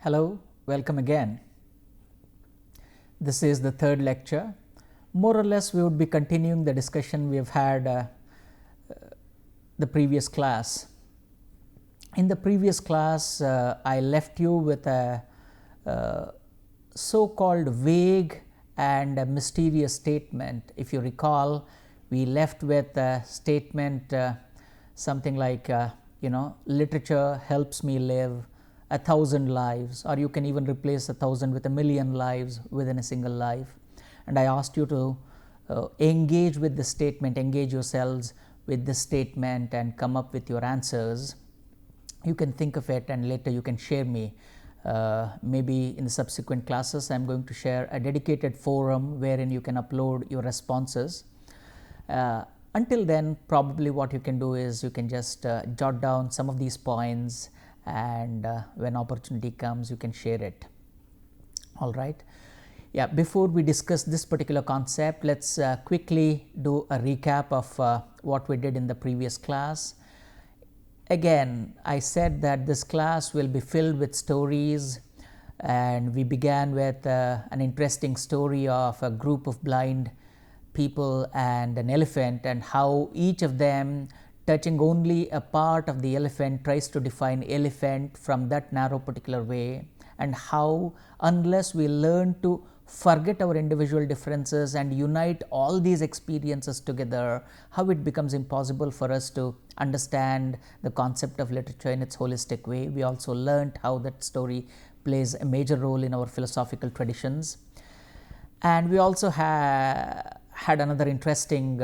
Hello, welcome again. This is the third lecture. More or less, we would be continuing the discussion we have had the previous class. In the previous class, I left you with a so-called vague and a mysterious statement. If you recall, we left with a statement something like, literature helps me live 1,000 lives, or you can even replace 1,000 with 1,000,000 lives within a single life. And I asked you to engage with the statement, engage yourselves with this statement and come up with your answers. You can think of it and later you can share me. Maybe in the subsequent classes, I'm going to share a dedicated forum wherein you can upload your responses. Until then, probably what you can do is you can just jot down some of these points, and when opportunity comes, you can share it. All right. Yeah, before we discuss this particular concept, let's quickly do a recap of what we did in the previous class. Again, I said that this class will be filled with stories, and we began with an interesting story of a group of blind people and an elephant, and how each of them, touching only a part of the elephant, tries to define elephant from that narrow particular way, and how unless we learn to forget our individual differences and unite all these experiences together, how it becomes impossible for us to understand the concept of literature in its holistic way. We also learned how that story plays a major role in our philosophical traditions. And we also had another interesting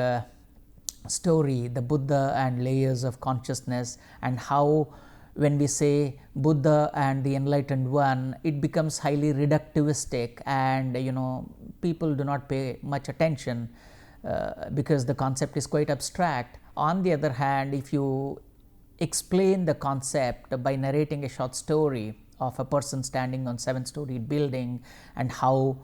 story, the Buddha and layers of consciousness, and how when we say Buddha and the enlightened one, it becomes highly reductivistic, and people do not pay much attention because the concept is quite abstract. On the other hand, if you explain the concept by narrating a short story of a person standing on 7-storied building, and how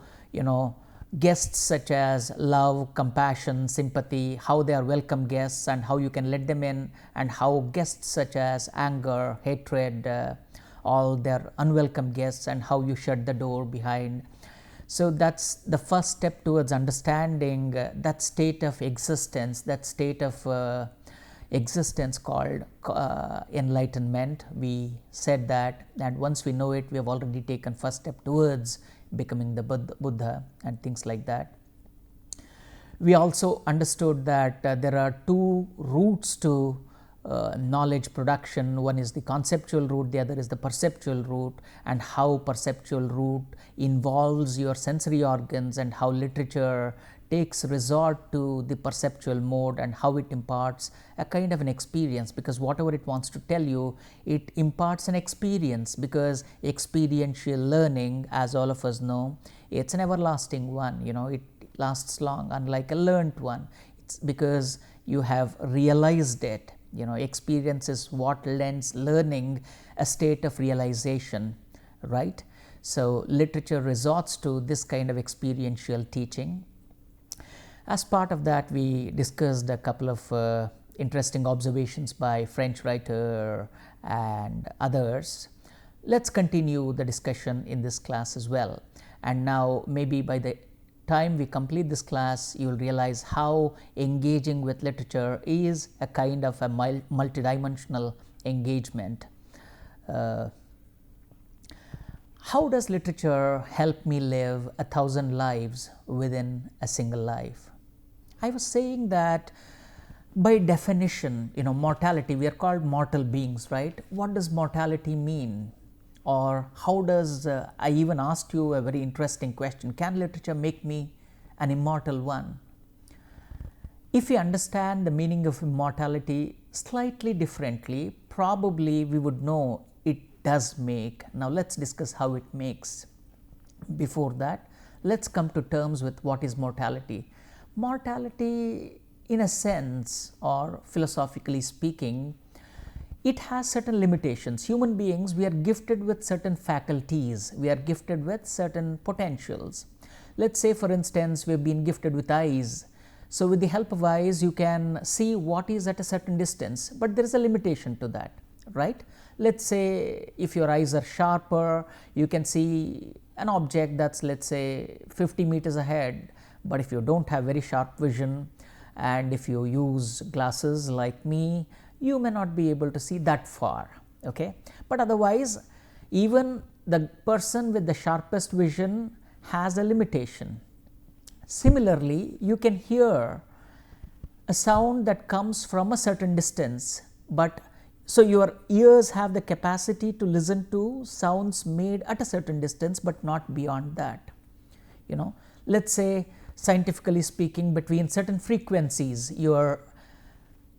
guests such as love, compassion, sympathy, how they are welcome guests and how you can let them in, and how guests such as anger, hatred, all their unwelcome guests, and how you shut the door behind. So that's the first step towards understanding that state of existence, that state of existence called enlightenment. We said that, and once we know it, we have already taken first step towards becoming the Buddha and things like that. We also understood that there are two routes to knowledge production. One is the conceptual route, the other is the perceptual route, and how perceptual route involves your sensory organs, and how literature takes resort to the perceptual mode, and how it imparts a kind of an experience, because whatever it wants to tell you, it imparts an experience, because experiential learning, as all of us know, it's an everlasting one. It lasts long, unlike a learnt one. It's because you have realized it. Experience is what lends learning a state of realization, right? So literature resorts to this kind of experiential teaching. As part of that, we discussed a couple of interesting observations by French writer and others. Let's continue the discussion in this class as well. And now, maybe by the time we complete this class, you will realize how engaging with literature is a kind of a multidimensional engagement. How does literature help me live 1,000 lives within a single life? I was saying that by definition, mortality, we are called mortal beings, right? What does mortality mean? Or how does, I even asked you a very interesting question, can literature make me an immortal one? If we understand the meaning of immortality slightly differently, probably we would know it does make. Now let's discuss how it makes. Before that, let's come to terms with what is mortality. Mortality, in a sense, or philosophically speaking, it has certain limitations. Human beings, we are gifted with certain faculties, we are gifted with certain potentials. Let's say, for instance, we have been gifted with eyes. So with the help of eyes, you can see what is at a certain distance, but there is a limitation to that, right? let's say if your eyes are sharper, you can see an object that's, let's say, 50 meters ahead. But if you don't have very sharp vision, and if you use glasses like me, you may not be able to see that far. Okay, but otherwise, even the person with the sharpest vision has a limitation. Similarly, you can hear a sound that comes from a certain distance, but so your ears have the capacity to listen to sounds made at a certain distance, but not beyond that. Let's say, scientifically speaking, between certain frequencies, your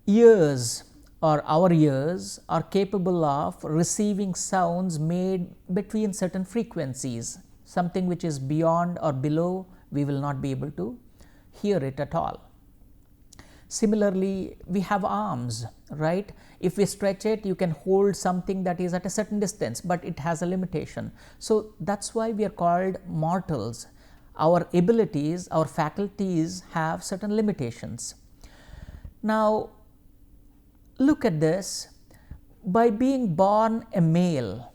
ears or our ears are capable of receiving sounds made between certain frequencies. Something which is beyond or below, we will not be able to hear it at all. Similarly, we have arms, right? If we stretch it, you can hold something that is at a certain distance, but it has a limitation. So that's why we are called mortals. Our abilities, our faculties have certain limitations. Now, look at this. By being born a male,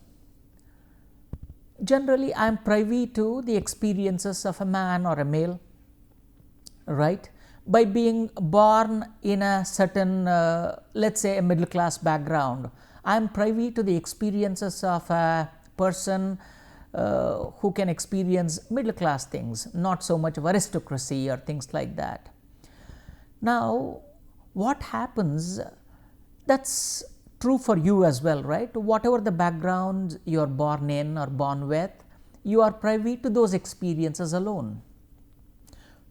generally I am privy to the experiences of a man or a male, right? By being born in a certain, let's say, a middle class background, I am privy to the experiences of a person who can experience middle class things, not so much of aristocracy or things like that. Now, what happens, that's true for you as well, right? Whatever the background you are born in or born with, you are privy to those experiences alone.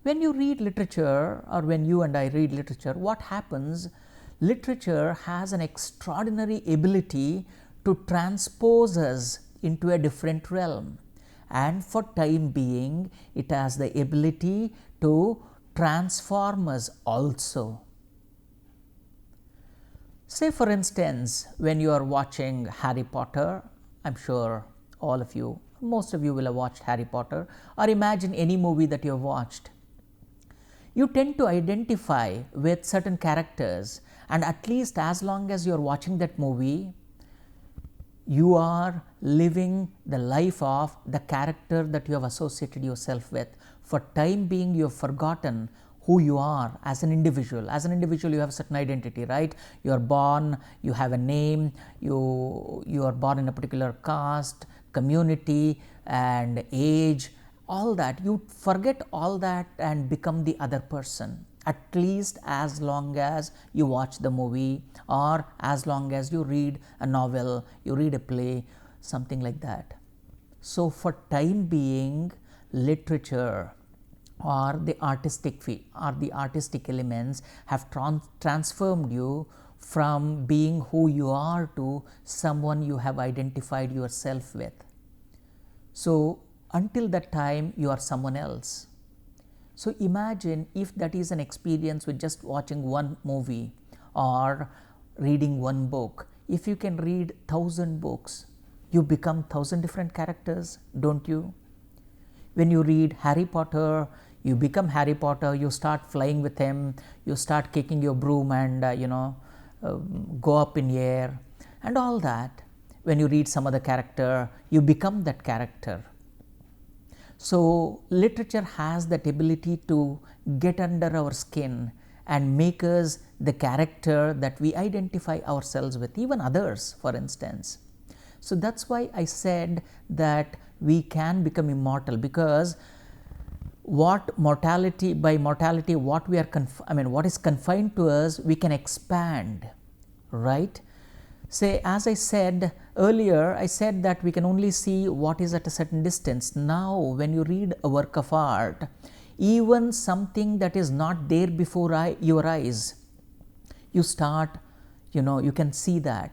When you read literature, or when you and I read literature, what happens? Literature has an extraordinary ability to transpose us into a different realm, and for time being, it has the ability to transform us also. Say, for instance, when you are watching Harry Potter, I'm sure all of you, most of you will have watched Harry Potter, or imagine any movie that you have watched. You tend to identify with certain characters, and at least as long as you are watching that movie, you are living the life of the character that you have associated yourself with. For time being, you have forgotten who you are as an individual. As an individual, you have a certain identity, right? You are born, you have a name, you are born in a particular caste, community, and age. All that, you forget all that and become the other person, at least as long as you watch the movie, or as long as you read a novel, you read a play, something like that. So for time being, literature or the artistic elements have transformed you from being who you are to someone you have identified yourself with. So until that time, you are someone else. So imagine if that is an experience with just watching one movie or reading one book. If you can read 1,000 books, you become 1,000 different characters, don't you? When you read Harry Potter, you become Harry Potter, you start flying with him, you start kicking your broom and go up in the air and all that. When you read some other character, you become that character. So literature has that ability to get under our skin and make us the character that we identify ourselves with, even others, for instance. So that's why I said that we can become immortal, because by mortality, what is confined to us, we can expand, right? Say, as I said earlier, I said that we can only see what is at a certain distance. Now, when you read a work of art, even something that is not there before your eyes, you start, you can see that.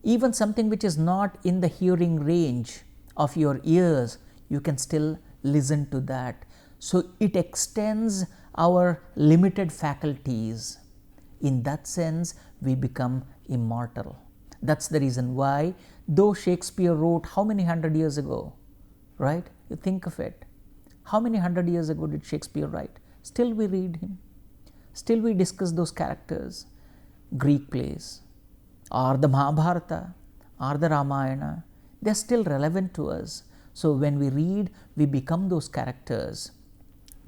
Even something which is not in the hearing range of your ears, you can still listen to that. So it extends our limited faculties. In that sense, we become immortal. That's the reason why, though Shakespeare wrote how many 100 years ago, right? You think of it. How many 100 years ago did Shakespeare write? Still we read him. Still we discuss those characters. Greek plays, or the Mahabharata or the Ramayana, they're still relevant to us. So when we read, we become those characters.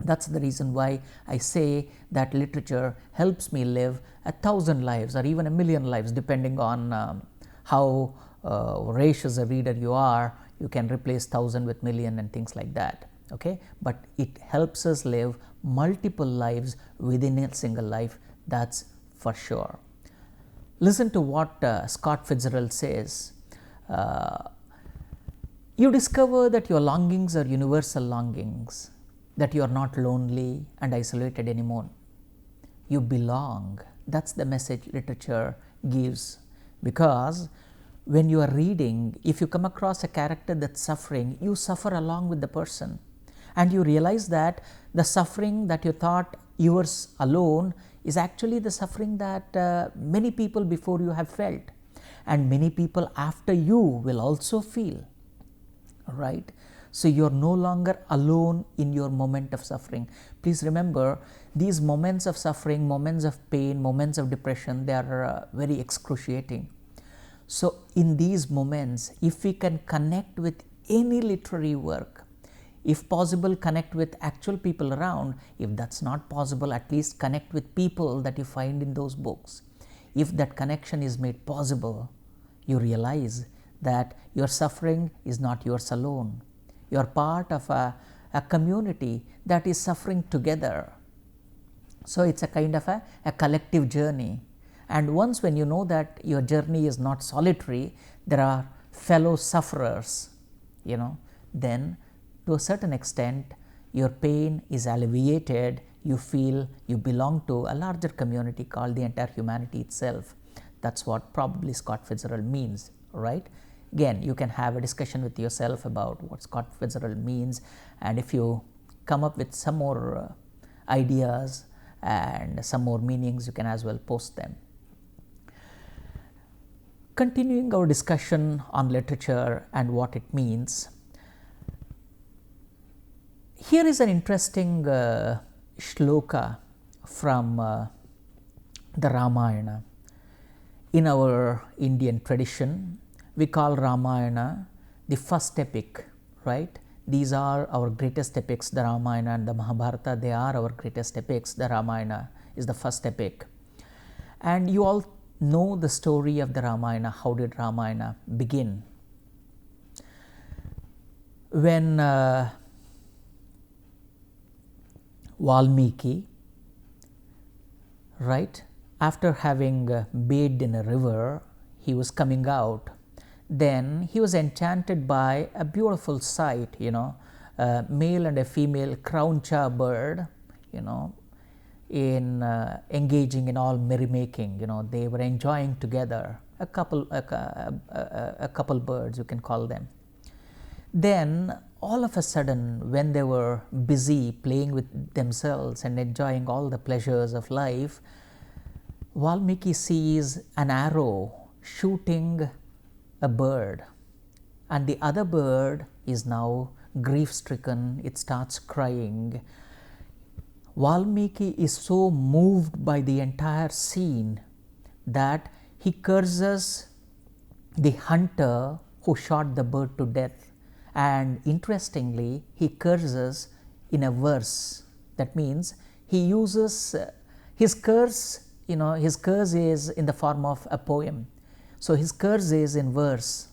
That's the reason why I say that literature helps me live 1,000 lives or even 1,000,000 lives, depending on how voracious a reader you are. You can replace 1,000 with million and things like that. Okay, but it helps us live multiple lives within a single life, that's for sure. Listen to what Scott Fitzgerald says. You discover that your longings are universal longings, that you are not lonely and isolated anymore. You belong. That's the message literature gives. Because when you are reading, if you come across a character that's suffering, you suffer along with the person. And you realize that the suffering that you thought yours alone is actually the suffering that many people before you have felt, and many people after you will also feel. Right? So you are no longer alone in your moment of suffering. Please remember, these moments of suffering, moments of pain, moments of depression, they are very excruciating. So in these moments, if we can connect with any literary work, if possible connect with actual people around, if that's not possible, at least connect with people that you find in those books. If that connection is made possible, you realize that your suffering is not yours alone. You are part of a community that is suffering together. So it's a kind of a collective journey. And once when you know that your journey is not solitary, there are fellow sufferers, then to a certain extent your pain is alleviated. You feel you belong to a larger community called the entire humanity itself. That's what probably Scott Fitzgerald means, right? Again, you can have a discussion with yourself about what Scott Fitzgerald means, and if you come up with some more ideas and some more meanings, you can as well post them. Continuing our discussion on literature and what it means, here is an interesting shloka from the Ramayana. In our Indian tradition, we call Ramayana the first epic, right? These are our greatest epics, the Ramayana and the Mahabharata. They are our greatest epics. The Ramayana is the first epic. And you all know the story of the Ramayana. How did Ramayana begin? When Valmiki, right, after having bathed in a river, he was coming out. Then he was enchanted by a beautiful sight, a male and a female crowncha bird, in engaging in all merrymaking. They were enjoying together, a couple birds, you can call them. Then all of a sudden, when they were busy playing with themselves and enjoying all the pleasures of life, Valmiki sees an arrow shooting a bird, and the other bird is now grief-stricken. It starts crying. Valmiki is so moved by the entire scene that he curses the hunter who shot the bird to death. And interestingly, he curses in a verse. That means he uses his curse, his curse is in the form of a poem. So his curse is in verse.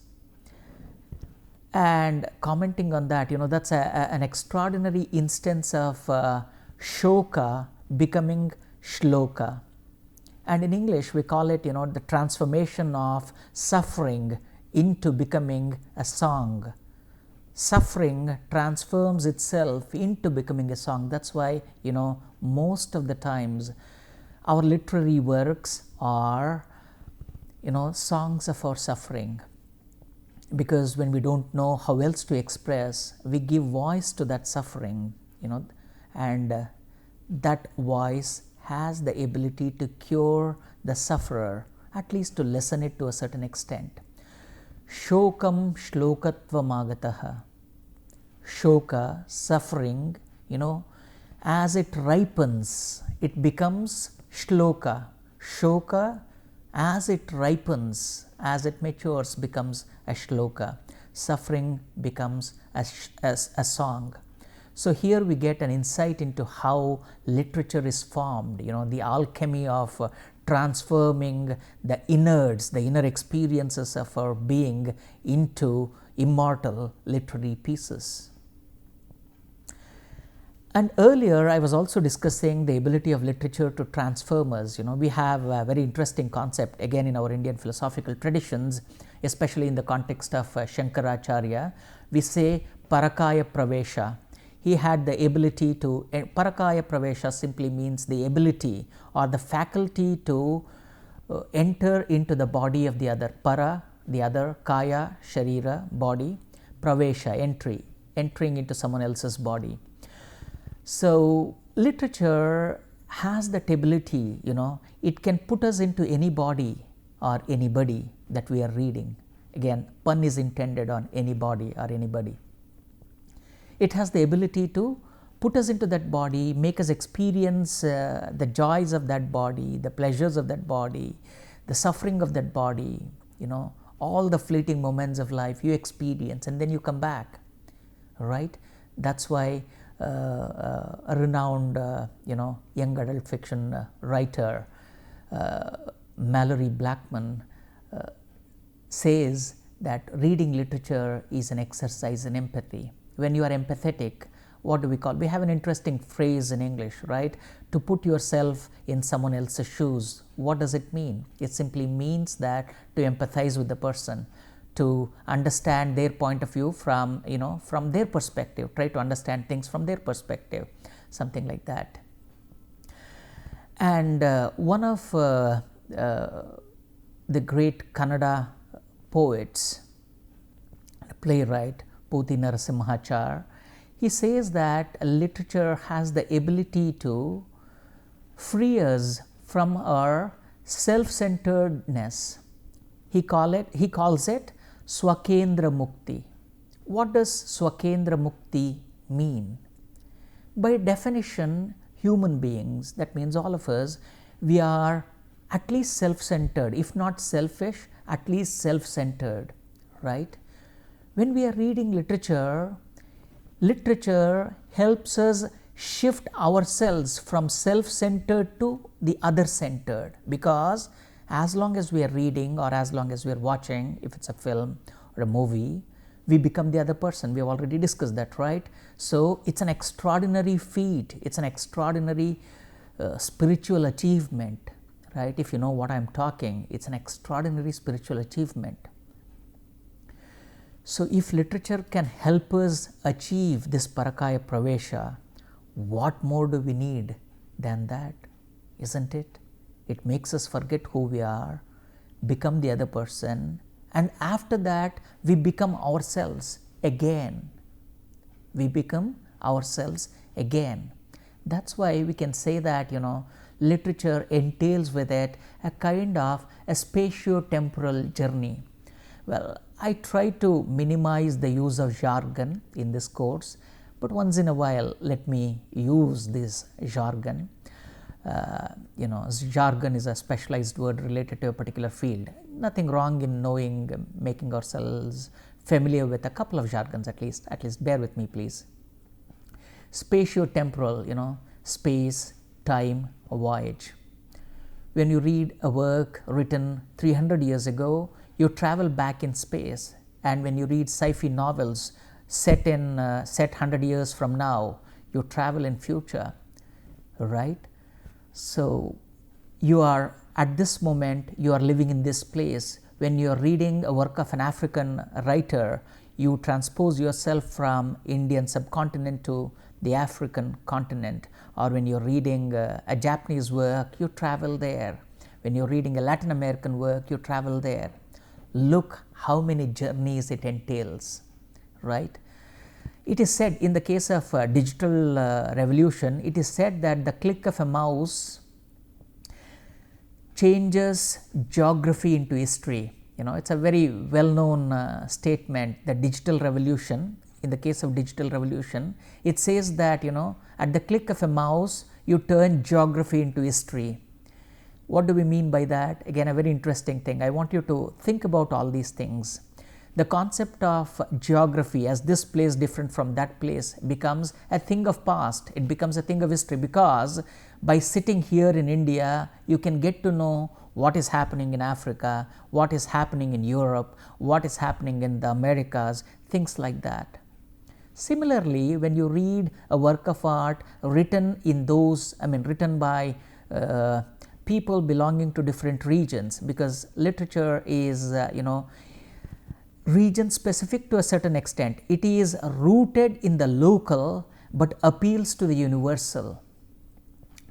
And commenting on that, that's an extraordinary instance of shoka becoming shloka. And in English, we call it, the transformation of suffering into becoming a song. Suffering transforms itself into becoming a song. That's why, most of the times our literary works are, songs of our suffering. Because when we don't know how else to express, we give voice to that suffering, and that voice has the ability to cure the sufferer, at least to lessen it to a certain extent. Shokam shlokatvam. Shoka, suffering, as it ripens, it becomes shloka. Shoka As it ripens, as it matures, becomes a shloka. Suffering becomes a song. So here we get an insight into how literature is formed, the alchemy of transforming the innards, the inner experiences of our being into immortal literary pieces. And earlier I was also discussing the ability of literature to transform us. We have a very interesting concept again in our Indian philosophical traditions, especially in the context of Shankaracharya. We say Parakaya Pravesha. He had the ability to, Parakaya Pravesha simply means the ability or the faculty to enter into the body of the other. Para, the other, Kaya, Sharira, body, Pravesha, entering into someone else's body. So literature has that ability, it can put us into any body or anybody that we are reading. Again, pun is intended on anybody or anybody. It has the ability to put us into that body, make us experience the joys of that body, the pleasures of that body, the suffering of that body, all the fleeting moments of life you experience and then you come back, right? That's why a renowned, young adult fiction writer, Mallory Blackman, says that reading literature is an exercise in empathy. When you are empathetic, what do we call? We have an interesting phrase in English, right? To put yourself in someone else's shoes. What does it mean? It simply means that to empathize with the person, to understand their point of view from, from their perspective, try to understand things from their perspective, something like that. And one of the great Kannada poets, playwright, Poti Narasimhachar, he says that literature has the ability to free us from our self-centeredness. He calls it Swakendra Mukti. What does Swakendra Mukti mean? By definition, human beings, that means all of us, we are at least self-centered, if not selfish, at least self-centered, right? When we are reading literature, literature helps us shift ourselves from self-centered to the other-centered, because as long as we are reading or as long as we are watching, if it's a film or a movie, we become the other person. We have already discussed that, right? So it's an extraordinary feat. It's an extraordinary spiritual achievement, right? If you know what I'm talking, it's an extraordinary spiritual achievement. So if literature can help us achieve this Parakaya Pravesha, what more do we need than that, isn't it? It makes us forget who we are, become the other person, and after that we become ourselves again. We become ourselves again. That's why we can say that, literature entails with it a kind of a spatio-temporal journey. Well, I try to minimize the use of jargon in this course, but once in a while let me use this jargon. Jargon is a specialized word related to a particular field. Nothing wrong in knowing, making ourselves familiar with a couple of jargons at least bear with me please. Spatio-temporal, space, time, voyage. When you read a work written 300 years ago, you travel back in space, and when you read sci-fi novels set 100 years from now, you travel in future, right? So you are at this moment, you are living in this place. When you are reading a work of an African writer, you transpose yourself from Indian subcontinent to the African continent. Or when you are reading a Japanese work, you travel there. When you are reading a Latin American work, you travel there. Look how many journeys it entails, right? It is said in the case of digital revolution, it is said that the click of a mouse changes geography into history. It's a very well-known statement, the digital revolution. In the case of digital revolution, it says that, at the click of a mouse, you turn geography into history. What do we mean by that? Again, a very interesting thing. I want you to think about all these things. The concept of geography, as this place different from that place, becomes a thing of past. It becomes a thing of history, because by sitting here in India, you can get to know what is happening in Africa, what is happening in Europe, what is happening in the Americas, things like that. Similarly, when you read a work of art written in those, written by people belonging to different regions, because literature is, region specific to a certain extent. It is rooted in the local but appeals to the universal.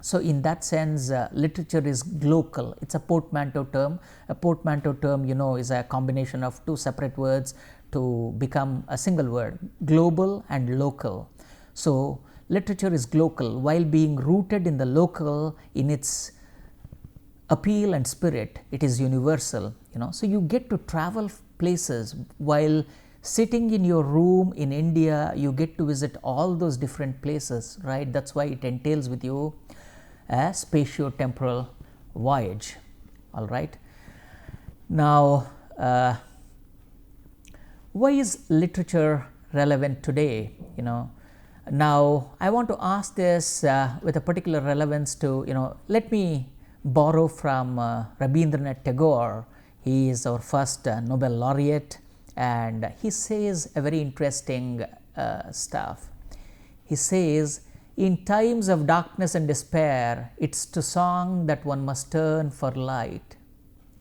So in that sense, literature is glocal. It's a portmanteau term. A portmanteau term, is a combination of two separate words to become a single word, global and local. So literature is glocal while being rooted in the local in its appeal and spirit. It is universal. So you get to travel places while sitting in your room in India. You get to visit all those different places, right? That's why it entails with you a spatio-temporal voyage. All right. Now, why is literature relevant today? Now I want to ask this with a particular relevance to, let me borrow from Rabindranath Tagore. He is our first Nobel laureate, and he says a very interesting stuff. He says, in times of darkness and despair, it's to song that one must turn for light.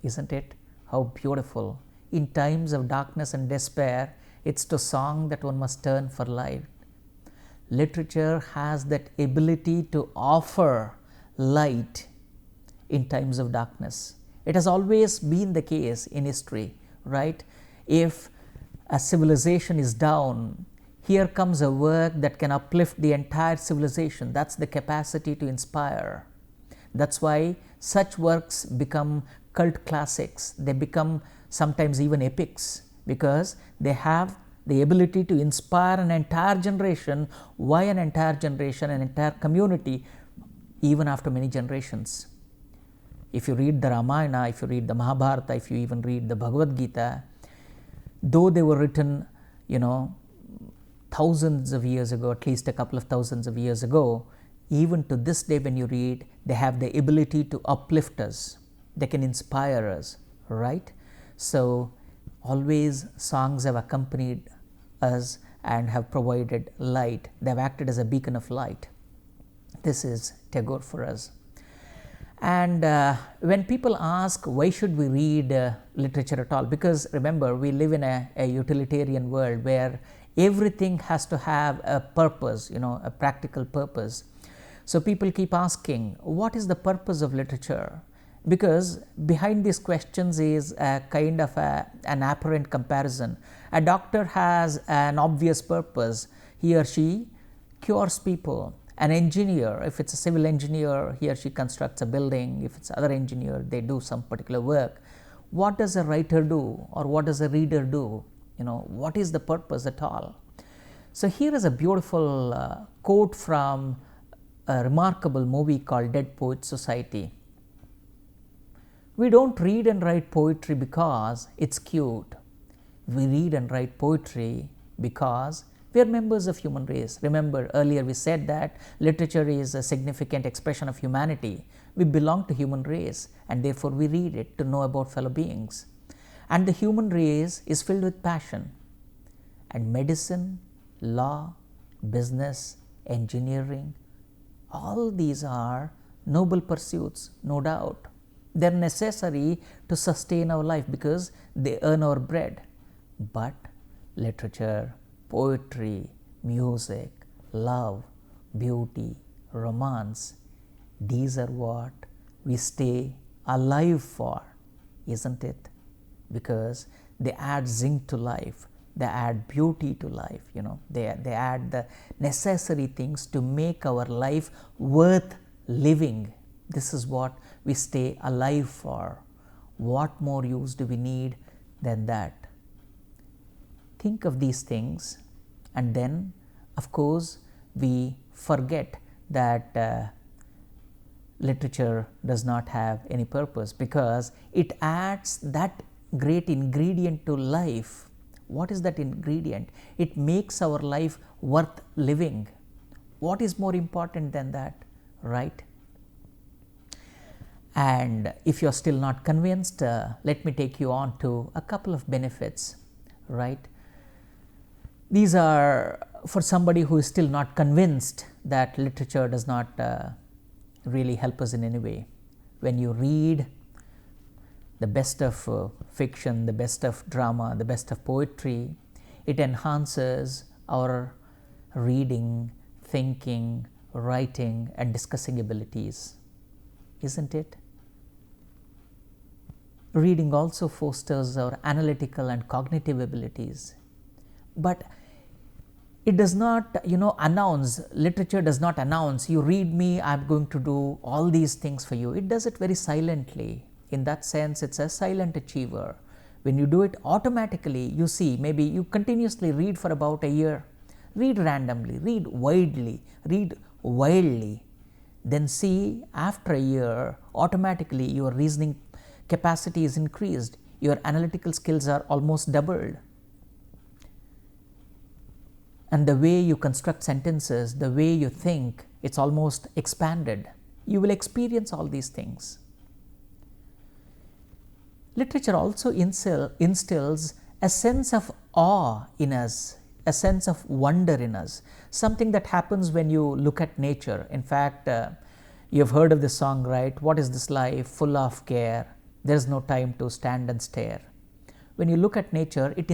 Isn't it? How beautiful. In times of darkness and despair, it's to song that one must turn for light. Literature has that ability to offer light in times of darkness. It has always been the case in history, right? If a civilization is down, here comes a work that can uplift the entire civilization. That's the capacity to inspire. That's why such works become cult classics. They become sometimes even epics, because they have the ability to inspire an entire generation. Why an entire generation? An entire community, even after many generations. If you read the Ramayana, if you read the Mahabharata, if you even read the Bhagavad Gita, though they were written, thousands of years ago, at least a couple of thousands of years ago, even to this day when you read, they have the ability to uplift us. They can inspire us, right? So always songs have accompanied us and have provided light. They have acted as a beacon of light. This is Tagore for us. And when people ask why should we read literature at all, because remember, we live in a utilitarian world where everything has to have a purpose, a practical purpose. So people keep asking, what is the purpose of literature? Because behind these questions is a kind of an apparent comparison. A doctor has an obvious purpose. He or she cures people. An engineer, if it's a civil engineer, he or she constructs a building. If it's other engineer, they do some particular work. What does a writer do, or what does a reader do? What is the purpose at all? So here is a beautiful quote from a remarkable movie called Dead Poets Society. We don't read and write poetry because it's cute. We read and write poetry because we are members of human race. Remember, earlier we said that literature is a significant expression of humanity. We belong to human race, and therefore we read it to know about fellow beings. And the human race is filled with passion. And medicine, law, business, engineering, all these are noble pursuits, no doubt. They're necessary to sustain our life because they earn our bread. But literature, poetry, music, love, beauty, romance, these are what we stay alive for, isn't it? Because they add zinc to life, they add beauty to life, they add the necessary things to make our life worth living. This is what we stay alive for. What more use do we need than that? Think of these things, and then of course we forget that literature does not have any purpose, because it adds that great ingredient to life. What is that ingredient? It makes our life worth living. What is more important than that, right? And if you're still not convinced, let me take you on to a couple of benefits, right? These are for somebody who is still not convinced that literature does not really help us in any way. When you read the best of fiction, the best of drama, the best of poetry, it enhances our reading, thinking, writing, and discussing abilities, isn't it? Reading also fosters our analytical and cognitive abilities, but it does not, announce, literature does not announce, you read me, I'm going to do all these things for you. It does it very silently. In that sense, it's a silent achiever. When you do it automatically, you see, maybe you continuously read for about a year, read randomly, read widely, read wildly, then see after a year, automatically your reasoning capacity is increased, your analytical skills are almost doubled. And the way you construct sentences, the way you think, it's almost expanded. You will experience all these things. Literature also instills a sense of awe in us, a sense of wonder in us, something that happens when you look at nature. In fact, you've heard of this song, right? What is this life full of care? There's no time to stand and stare. When you look at nature, it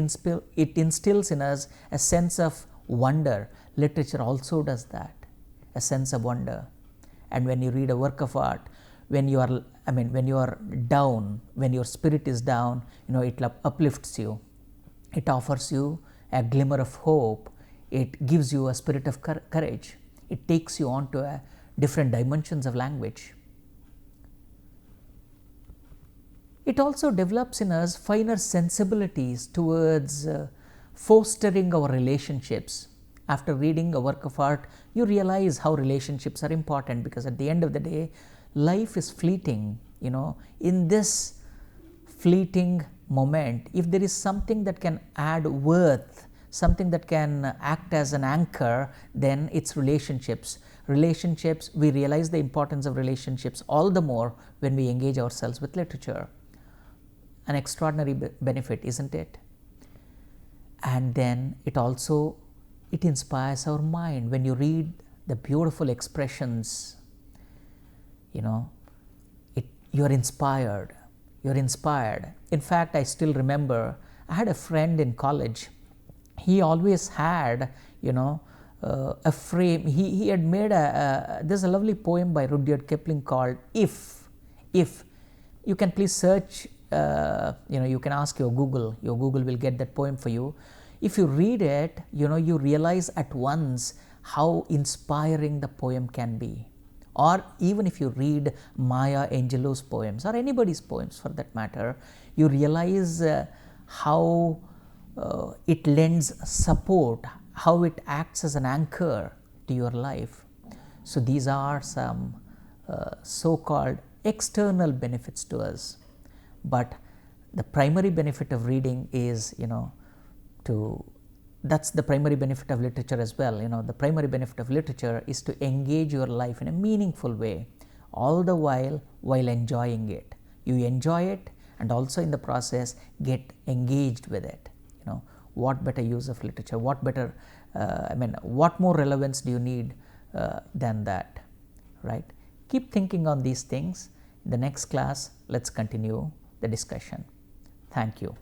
instills in us a sense of wonder. Literature also does that, a sense of wonder. And when you read a work of art, when you are down, when your spirit is down, it uplifts you. It offers you a glimmer of hope. It gives you a spirit of courage. It takes you on to a different dimensions of language. It also develops in us finer sensibilities towards fostering our relationships. After reading a work of art, you realize how relationships are important, because at the end of the day, life is fleeting. In this fleeting moment, if there is something that can add worth, something that can act as an anchor, then it's relationships. Relationships, we realize the importance of relationships all the more when we engage ourselves with literature. An extraordinary benefit, isn't it? And then it inspires our mind. When you read the beautiful expressions, you're inspired. In fact, I still remember, I had a friend in college. He always had, a frame. He had made there's a lovely poem by Rudyard Kipling called If. You can please search, you can ask your Google will get that poem for you. If you read it, you realize at once how inspiring the poem can be. Or even if you read Maya Angelou's poems, or anybody's poems for that matter, you realize how it lends support, how it acts as an anchor to your life. So these are some so-called external benefits to us. But the primary benefit of reading is, that's the primary benefit of literature as well. The primary benefit of literature is to engage your life in a meaningful way, all the while enjoying it. You enjoy it, and also in the process get engaged with it. What better use of literature? What better, what more relevance do you need than that, right? Keep thinking on these things. In the next class, let's continue the discussion. Thank you.